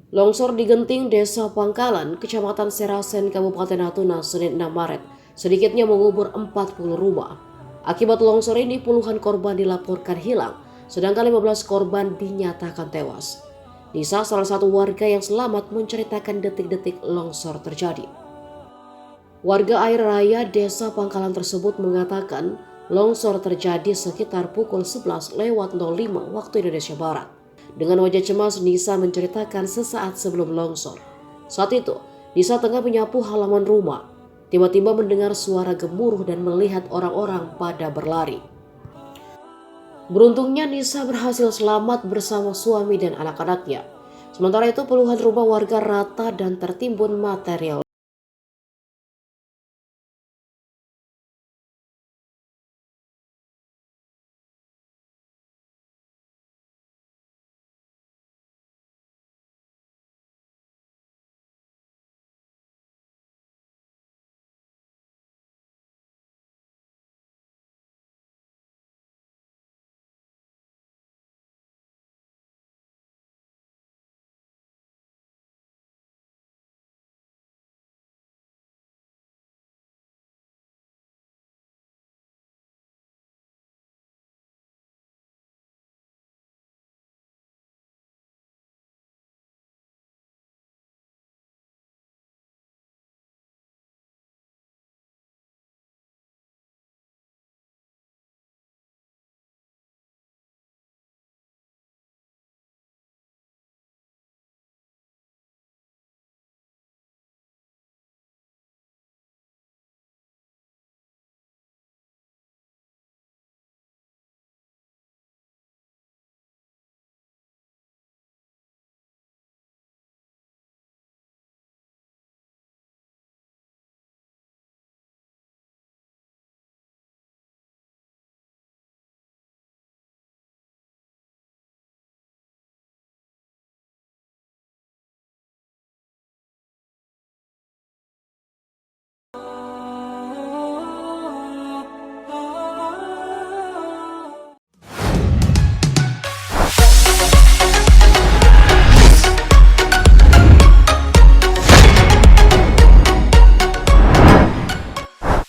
Longsor di Genting, Desa Pangkalan, Kecamatan Serasen, Kabupaten Natuna, Senin 6 Maret, sedikitnya mengubur 40 rumah. Akibat longsor ini, puluhan korban dilaporkan hilang, sedangkan 15 korban dinyatakan tewas. Nisa, salah satu warga yang selamat, menceritakan detik-detik longsor terjadi. Warga air raya Desa Pangkalan tersebut mengatakan longsor terjadi sekitar pukul 11:05 waktu Indonesia Barat. Dengan wajah cemas, Nisa menceritakan sesaat sebelum longsor. Saat itu, Nisa tengah menyapu halaman rumah. Tiba-tiba mendengar suara gemuruh dan melihat orang-orang pada berlari. Beruntungnya Nisa berhasil selamat bersama suami dan anak-anaknya. Sementara itu puluhan rumah warga rata dan tertimbun material.